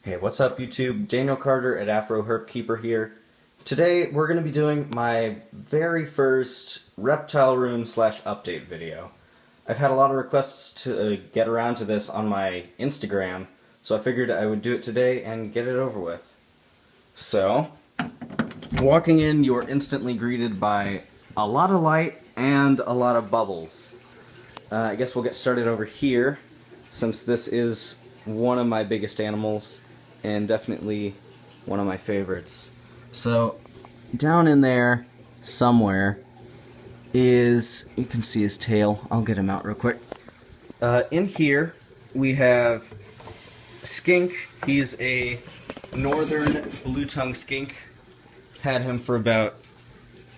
Hey, what's up YouTube? Daniel Carter at AfroHerpkeeper here. Today we're going to be doing my very first reptile room / update video. I've had a lot of requests to get around to this on my Instagram, so I figured I would do it today and get it over with. So, walking in, you are instantly greeted by a lot of light and a lot of bubbles. I guess we'll get started over here, since this is one of my biggest animals and definitely one of my favorites. So down in there somewhere is, you can see his tail. I'll get him out real quick. In here we have Skink. He's a northern blue-tongued skink. Had him for about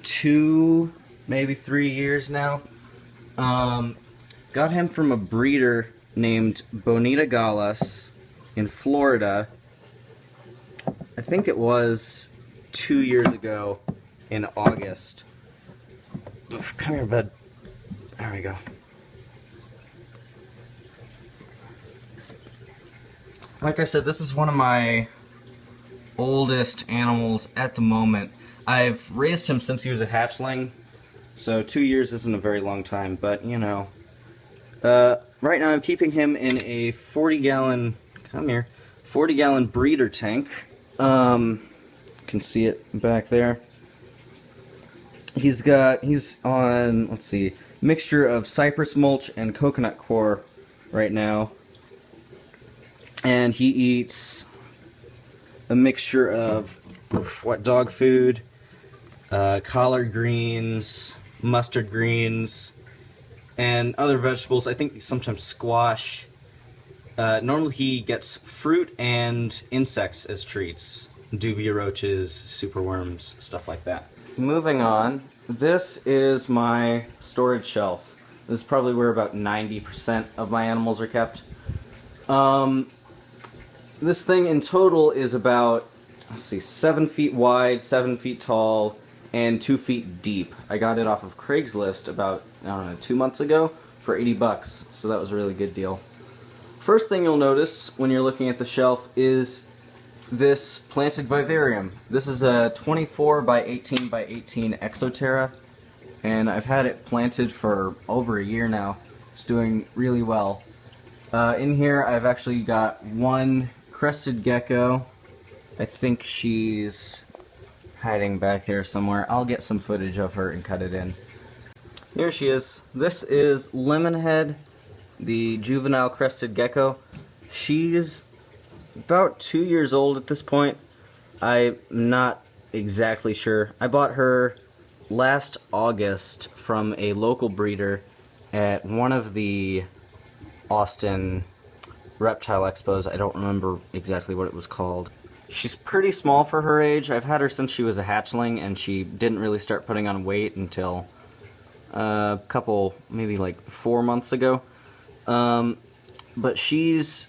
2, maybe 3 years now. Got him from a breeder named Bonita Galas in Florida. I think it was 2 years ago in August. Oof, come here, bud. There we go. Like I said, this is one of my oldest animals at the moment. I've raised him since he was a hatchling, so 2 years isn't a very long time, but you know. Right now I'm keeping him in a 40-gallon, 40-gallon breeder tank. You can see it back there. He's on, let's see, mixture of cypress mulch and coconut coir right now. And he eats a mixture of dog food, collard greens, mustard greens, and other vegetables. I think sometimes squash. Normally he gets fruit and insects as treats. Dubia roaches, superworms, stuff like that. Moving on, this is my storage shelf. This is probably where about 90% of my animals are kept. This thing in total is about, let's see, 7 feet wide, 7 feet tall, and 2 feet deep. I got it off of Craigslist about, I don't know, 2 months ago for 80 bucks, so that was a really good deal. First thing you'll notice when you're looking at the shelf is this planted vivarium. This is a 24 by 18 by 18 Exoterra, and I've had it planted for over a year now. It's doing really well. In here I've actually got one Crested Gecko. I think she's hiding back there somewhere. I'll get some footage of her and cut it in. Here she is. This is Lemonhead, the juvenile Crested Gecko. She's about 2 years old at this point. I'm not exactly sure. I bought her last August from a local breeder at one of the Austin reptile expos. I don't remember exactly what it was called. She's pretty small for her age. I've had her since she was a hatchling, and she didn't really start putting on weight until a couple, maybe like 4 months ago. But she's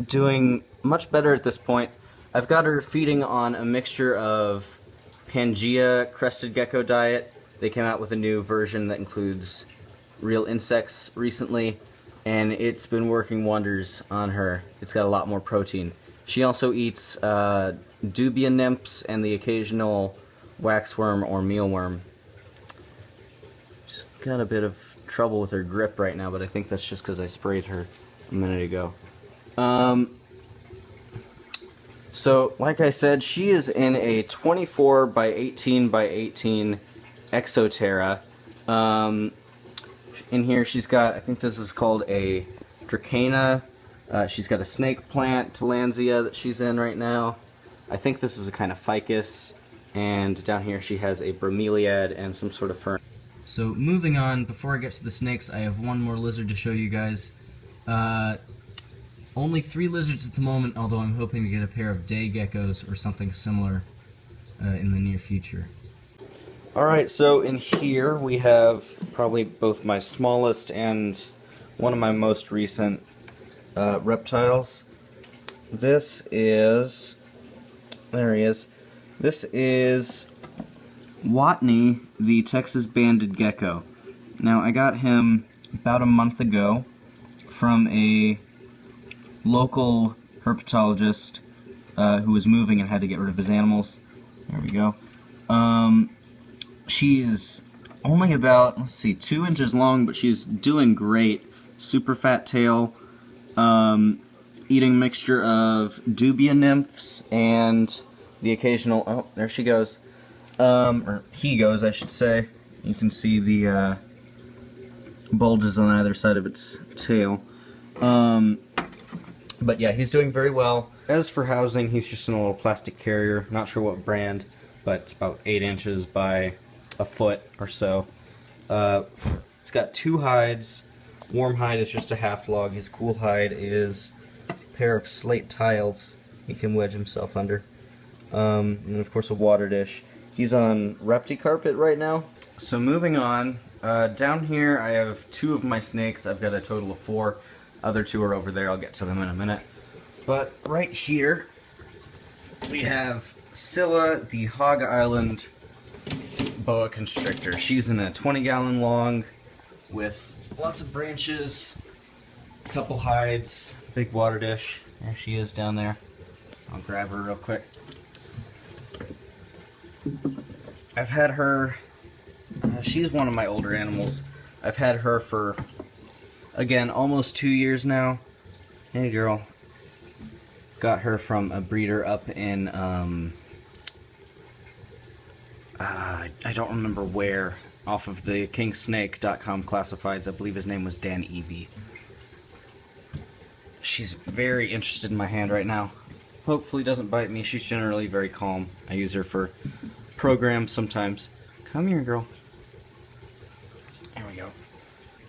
doing much better at this point. I've got her feeding on a mixture of Pangea Crested Gecko diet. They came out with a new version that includes real insects recently, and it's been working wonders on her. It's got a lot more protein. She also eats dubia nymphs and the occasional waxworm or mealworm. She's got a bit of trouble with her grip right now, but I think that's just because I sprayed her a minute ago. So, like I said, she is in a 24 by 18 by 18 Exoterra. In here she's got, I think this is called a Dracana. She's got a snake plant, Tillandsia, that she's in right now. I think this is a kind of ficus. And down here she has a bromeliad and some sort of fern. So moving on, before I get to the snakes, I have one more lizard to show you guys. Only 3 lizards at the moment, although I'm hoping to get a pair of day geckos or something similar in the near future. Alright, so in here we have probably both my smallest and one of my most recent reptiles. This is, there he is, this is Watney, the Texas banded gecko. Now I got him about a month ago from a local herpetologist who was moving and had to get rid of his animals. There we go. She is only about, let's see, 2 inches long, but she's doing great. Super fat tail, eating a mixture of dubia nymphs and the occasional, oh, there she goes. Or he goes, I should say. You can see the bulges on either side of its tail. But yeah, he's doing very well. As for housing, he's just in a little plastic carrier. Not sure what brand, but it's about 8 inches by a foot or so. It's got 2 hides. Warm hide is just a half log. His cool hide is a pair of slate tiles he can wedge himself under. And of course a water dish. He's on Repti carpet right now. So moving on, down here I have 2 of my snakes. I've got a total of 4. Other 2 are over there. I'll get to them in a minute. But right here we have Scylla, the Hog Island Boa Constrictor. She's in a 20-gallon long with lots of branches, a couple hides, big water dish. There she is down there. I'll grab her real quick. I've had her, she's one of my older animals. I've had her for, again, almost 2 years now. Hey girl. Got her from a breeder up in, I don't remember where, off of the kingsnake.com classifieds. I believe his name was Dan Eby. She's very interested in my hand right now. Hopefully doesn't bite me. She's generally very calm. I use her for programs sometimes. Come here, girl. There we go.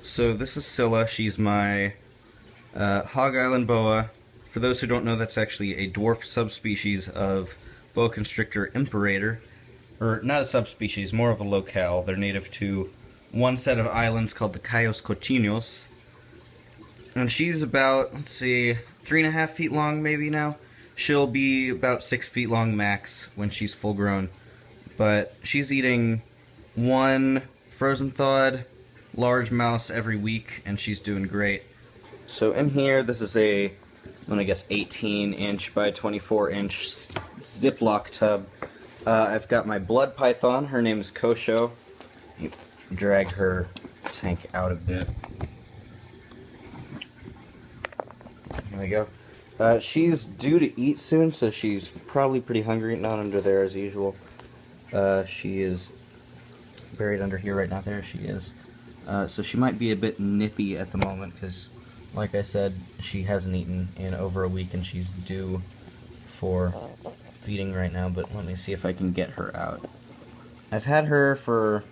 So this is Scylla. She's my Hog Island Boa. For those who don't know, that's actually a dwarf subspecies of Boa Constrictor imperator. Or not a subspecies, more of a locale. They're native to one set of islands called the Cayos Cochinos. And she's about, let's see, 3.5 feet long maybe now. She'll be about 6 feet long max when she's full grown. But she's eating 1 frozen thawed large mouse every week, and she's doing great. So in here, this is a, I'm gonna guess 18-inch by 24-inch Ziploc tub. I've got my blood python. Her name is Kosho. Drag her tank out a bit. There we go. She's due to eat soon, so she's probably pretty hungry. Not under there as usual. She is buried under here right now. There she is. So she might be a bit nippy at the moment because, like I said, she hasn't eaten in over a week and she's due for feeding right now, but let me see if I can get her out. I've had her for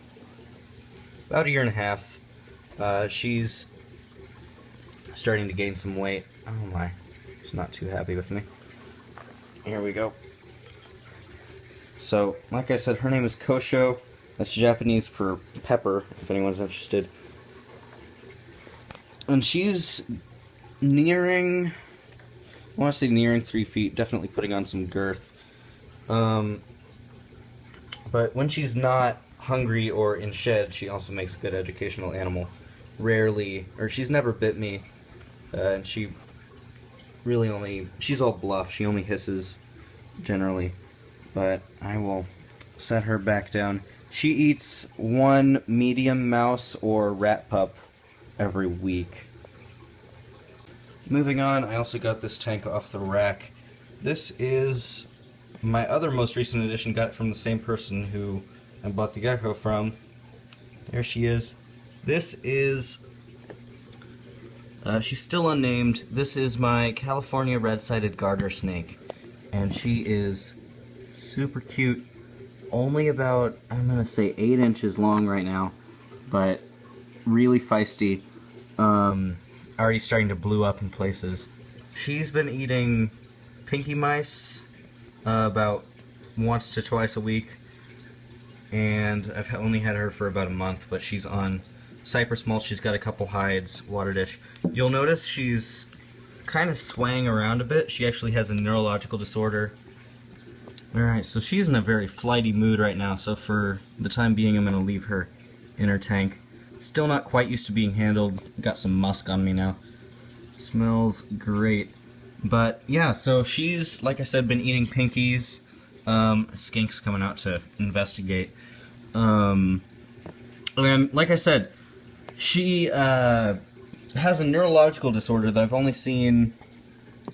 about 1.5 years. She's starting to gain some weight. Oh my, she's not too happy with me. Here we go. So, like I said, her name is Kosho. That's Japanese for pepper, if anyone's interested. And she's nearing, I want to say nearing 3 feet, definitely putting on some girth. But when she's not hungry or in shed, she also makes a good educational animal. Rarely, or she's never bit me, and she really only, she's all bluff, she only hisses generally. But I will set her back down. She eats 1 medium mouse or rat pup every week. Moving on, I also got this tank off the rack. This is my other most recent addition. Got it from the same person who I bought the gecko from. There she is. This is, she's still unnamed. This is my California Redsided Garter snake. And she is super cute. Only about, I'm going to say 8 inches long right now. But really feisty. Already starting to blue up in places. She's been eating pinky mice about once to twice a week, and I've only had her for about a month, but she's on cypress mulch. She's got a couple hides, water dish. You'll notice she's kind of swaying around a bit. She actually has a neurological disorder. Alright, so she's in a very flighty mood right now, so for the time being I'm going to leave her in her tank. Still not quite used to being handled. Got some musk on me now. Smells great. But yeah, so she's, like I said, been eating pinkies. Skink's coming out to investigate. And like I said, she has a neurological disorder that I've only seen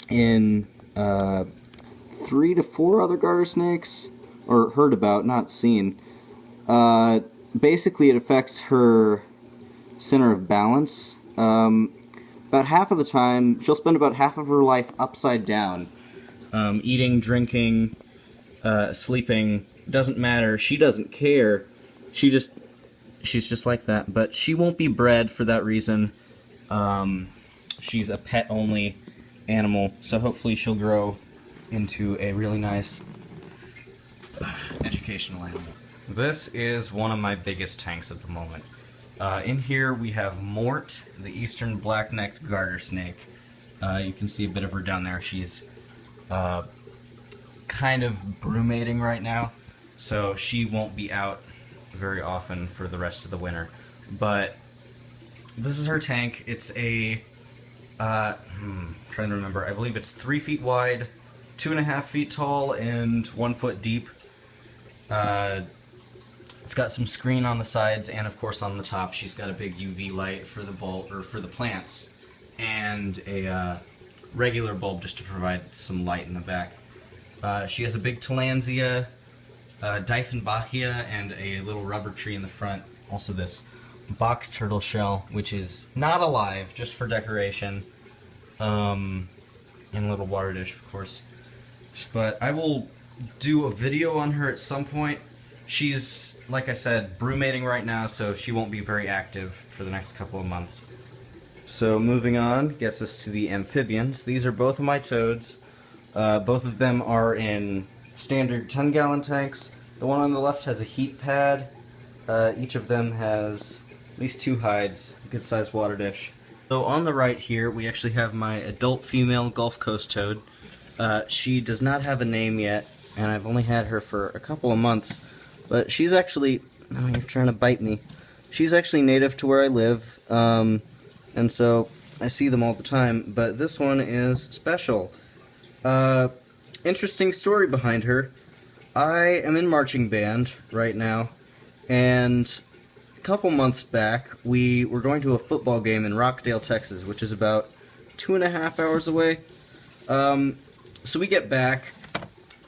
in 3 to 4 other garter snakes, or heard about, not seen. Basically, it affects her center of balance. About half of the time, she'll spend about half of her life upside down. Eating, drinking, sleeping, doesn't matter. She doesn't care. She's just like that. But she won't be bred for that reason. She's a pet-only animal, so hopefully she'll grow into a really nice educational animal. This is one of my biggest tanks at the moment. In here we have Mort, the eastern black-necked garter snake. You can see a bit of her down there. She's kind of brumating right now, so she won't be out very often for the rest of the winter. But this is her tank. It's a, trying to remember, I believe it's 3 feet wide, 2.5 feet tall, and 1 foot deep. It's got some screen on the sides, and of course on the top she's got a big UV light for the bulb, or for the plants, and a regular bulb just to provide some light in the back. She has a big Tillandsia, Dieffenbachia, and a little rubber tree in the front. Also this box turtle shell, which is not alive, just for decoration, and a little water dish, of course. But I will do a video on her at some point. She's, like I said, brumating right now, so she won't be very active for the next couple of months. So moving on, gets us to the amphibians. These are both of my toads. Both of them are in standard 10-gallon tanks. The one on the left has a heat pad. Each of them has at least 2 hides, a good-sized water dish. So on the right here, we actually have my adult female Gulf Coast toad. She does not have a name yet, and I've only had her for a couple of months. But she's actually, oh, you're trying to bite me. She's actually native to where I live, and so I see them all the time, but this one is special. Interesting story behind her. I am in marching band right now, and a couple months back we were going to a football game in Rockdale, Texas, which is about 2.5 hours away. So we get back,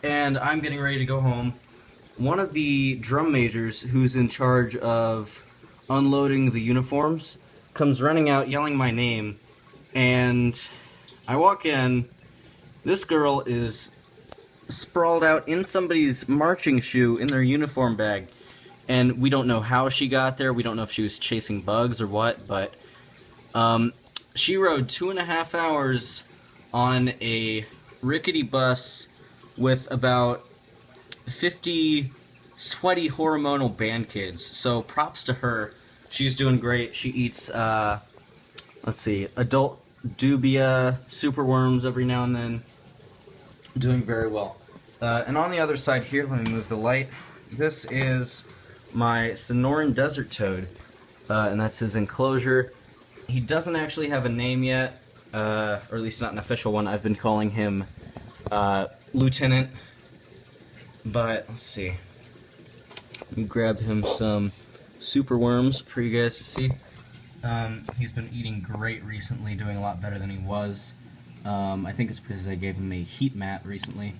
and I'm getting ready to go home. One of the drum majors, who's in charge of unloading the uniforms, comes running out yelling my name, and I walk in. This girl is sprawled out in somebody's marching shoe in their uniform bag, and we don't know how she got there. We don't know if she was chasing bugs or what, but she rode 2.5 hours on a rickety bus with about 50 sweaty hormonal band kids, so props to her. She's doing great. She eats, let's see, adult dubia, superworms every now and then. Doing very well. And on the other side here, let me move the light. This is my Sonoran desert toad, and that's his enclosure. He doesn't actually have a name yet, or at least not an official one. I've been calling him Lieutenant. But, let's see. Let me grab him some superworms for you guys to see. He's been eating great recently, doing a lot better than he was. I think it's because I gave him a heat mat recently.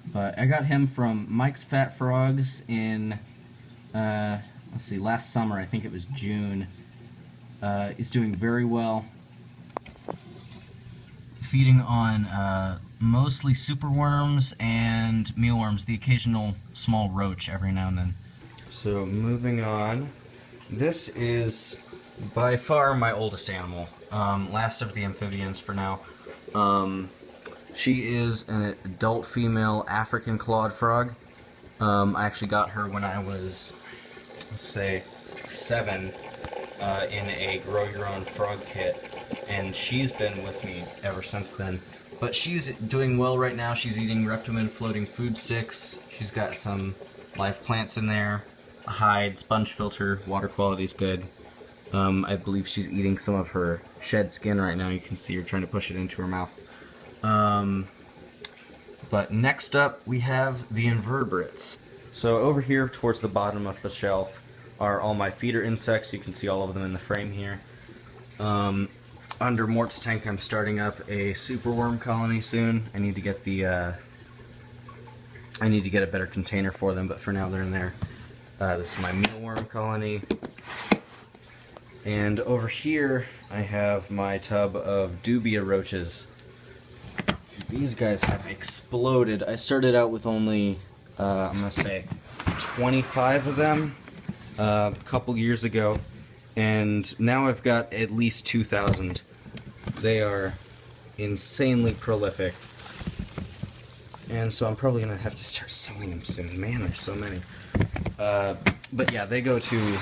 But I got him from Mike's Fat Frogs in, let's see, last summer. I think it was June. He's doing very well. Feeding on mostly superworms and mealworms, the occasional small roach every now and then. So moving on, this is by far my oldest animal, last of the amphibians for now. She is an adult female African clawed frog. I actually got her when I was, let's say, 7 in a grow your own frog kit, and she's been with me ever since then. But she's doing well right now. She's eating Reptiman floating food sticks. She's got some live plants in there, a hide, sponge filter, water quality's good. I believe she's eating some of her shed skin right now. You can see her trying to push it into her mouth. But next up we have the invertebrates. So over here towards the bottom of the shelf are all my feeder insects. You can see all of them in the frame here. Under Mort's tank I'm starting up a superworm colony soon. I need to get a better container for them, but for now they're in there. This is my mealworm colony. And over here I have my tub of dubia roaches. These guys have exploded. I started out with only, I'm going to say, 25 of them a couple years ago, and now I've got at least 2,000. They are insanely prolific, and so I'm probably going to have to start selling them soon. Man, there's so many. But yeah, they go to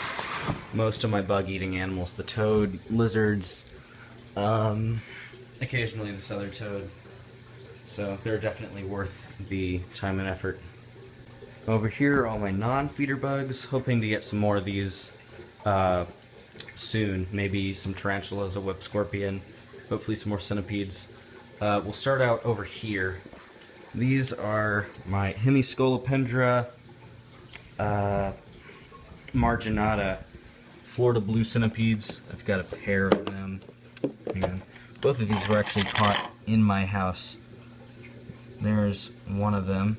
most of my bug-eating animals. The toad, lizards, occasionally this other toad. So they're definitely worth the time and effort. Over here are all my non-feeder bugs, hoping to get some more of these soon. Maybe some tarantulas, a whip scorpion, hopefully some more centipedes. We'll start out over here. These are my Hemiscolopendra marginata Florida blue centipedes. I've got a pair of them. And both of these were actually caught in my house. There's one of them.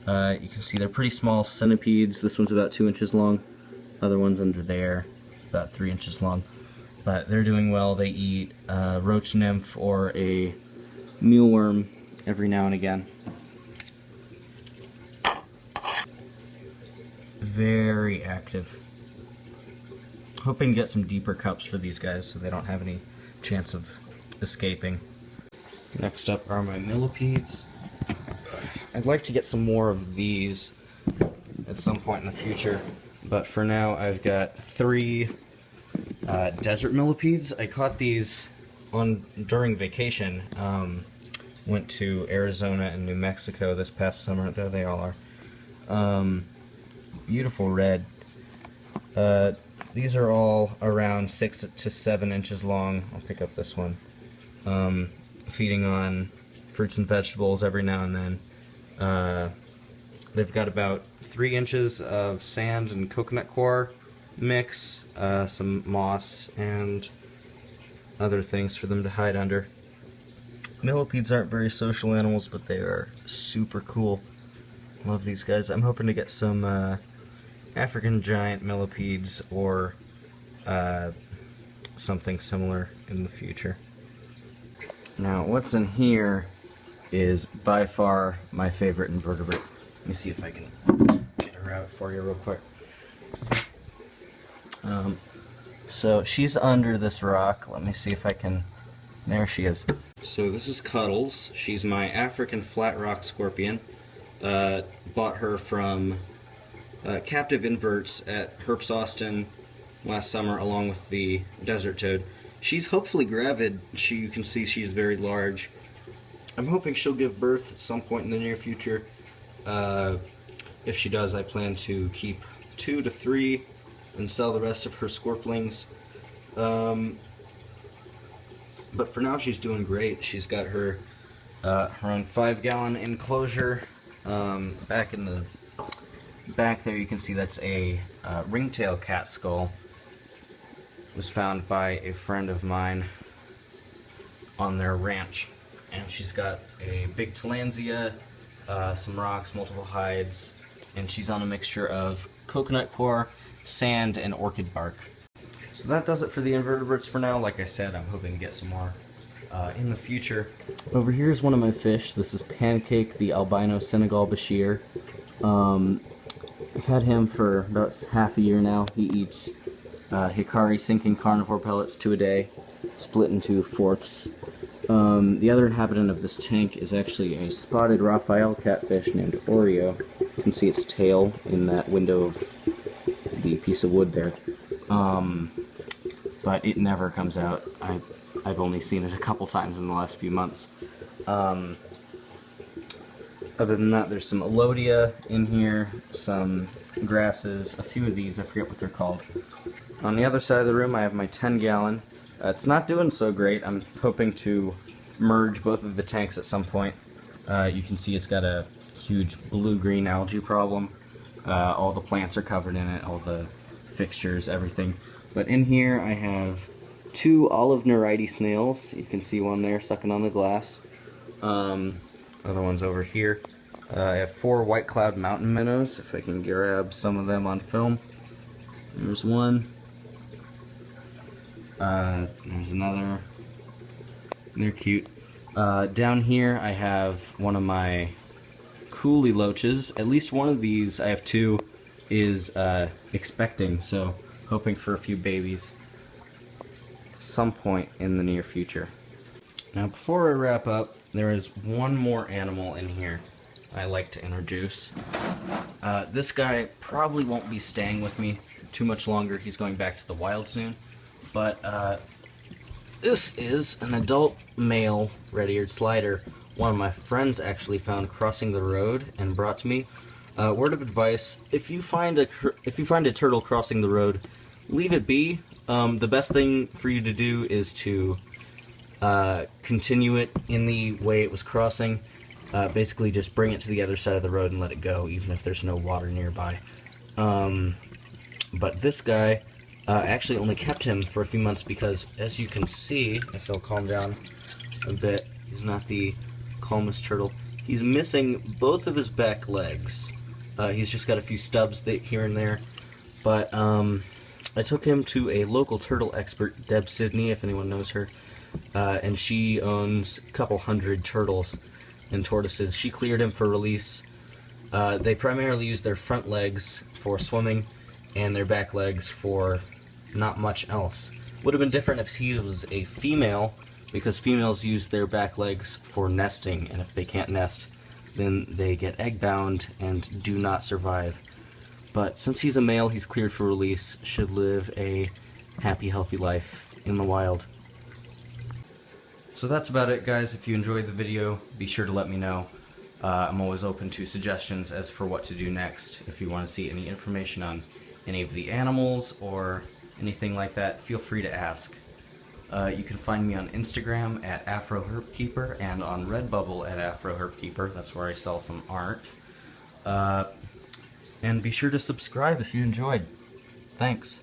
You can see they're pretty small centipedes. This one's about 2 inches long. Other one's under there, about 3 inches long. But they're doing well. They eat roach nymph or a mealworm every now and again. Very active. Hoping to get some deeper cups for these guys so they don't have any chance of escaping. Next up are my millipedes. I'd like to get some more of these at some point in the future, but for now I've got 3 desert millipedes. I caught these during vacation. Went to Arizona and New Mexico this past summer. There they all are. Beautiful red. These are all around 6 to 7 inches long. I'll pick up this one. Feeding on fruits and vegetables every now and then. They've got about 3 inches of sand and coconut coir mix, some moss, and other things for them to hide under. Millipedes aren't very social animals, but they are super cool. Love these guys. I'm hoping to get some African giant millipedes or something similar in the future. Now, what's in here is by far my favorite invertebrate. Let me see if I can get her out for you real quick. So she's under this rock. Let me see if I can... There she is. So this is Cuddles. She's my African flat rock scorpion. Bought her from captive inverts at Herps Austin last summer along with the desert toad. She's hopefully gravid. You can see she's very large. I'm hoping she'll give birth at some point in the near future. If she does, I plan to keep 2 to 3 and sell the rest of her scorplings. But for now, she's doing great. She's got her own 5-gallon enclosure. Back in the back there, you can see that's a ringtail cat skull. It was found by a friend of mine on their ranch. And she's got a big tillandsia, some rocks, multiple hides, and she's on a mixture of coconut coir, sand, and orchid bark. So that does it for the invertebrates for now. Like I said, I'm hoping to get some more in the future. Over here is one of my fish. This is Pancake, the albino Senegal Bichir. I've had him for about half a year now. He eats hikari sinking carnivore pellets 2 a day, split into fourths. The other inhabitant of this tank is actually a spotted Raphael catfish named Oreo. You can see its tail in that window of the piece of wood there. But it never comes out. I've only seen it a couple times in the last few months. Other than that, there's some Elodia in here, some grasses, a few of these, I forget what they're called. On the other side of the room I have my 10-gallon. It's not doing so great. I'm hoping to merge both of the tanks at some point. You can see it's got a huge blue-green algae problem. All the plants are covered in it, all the fixtures, everything. But in here I have 2 olive Nerite snails. You can see one there sucking on the glass. Other one's over here. I have 4 white cloud mountain minnows, if I can grab some of them on film. There's one. There's another. They're cute. Down here I have one of my Kuhli Loaches. At least one of these, I have 2, is expecting, so hoping for a few babies some point in the near future. Now before I wrap up, there is one more animal in here I like to introduce. This guy probably won't be staying with me too much longer. He's going back to the wild soon. But this is an adult male Redeared Slider. One of my friends actually found crossing the road and brought to me. Word of advice: if you find a turtle crossing the road, leave it be. The best thing for you to do is to continue it in the way it was crossing. Basically just bring it to the other side of the road and let it go, even if there's no water nearby. But this guy, actually only kept him for a few months because, as you can see, if he'll calm down a bit, he's not the calmest turtle. He's missing both of his back legs. He's just got a few stubs here and there. But I took him to a local turtle expert, Deb Sidney, if anyone knows her, and she owns a couple hundred turtles and tortoises. She cleared him for release. They primarily use their front legs for swimming and their back legs for not much else. Would have been different if he was a female, because females use their back legs for nesting, and if they can't nest, then they get egg bound and do not survive. But since he's a male, he's cleared for release, should live a happy, healthy life in the wild. So that's about it, guys. If you enjoyed the video, be sure to let me know. I'm always open to suggestions as for what to do next. If you want to see any information on any of the animals or anything like that, feel free to ask. You can find me on Instagram at AfroHerpkeeper and on Redbubble at AfroHerpkeeper. That's where I sell some art. And be sure to subscribe if you enjoyed. Thanks.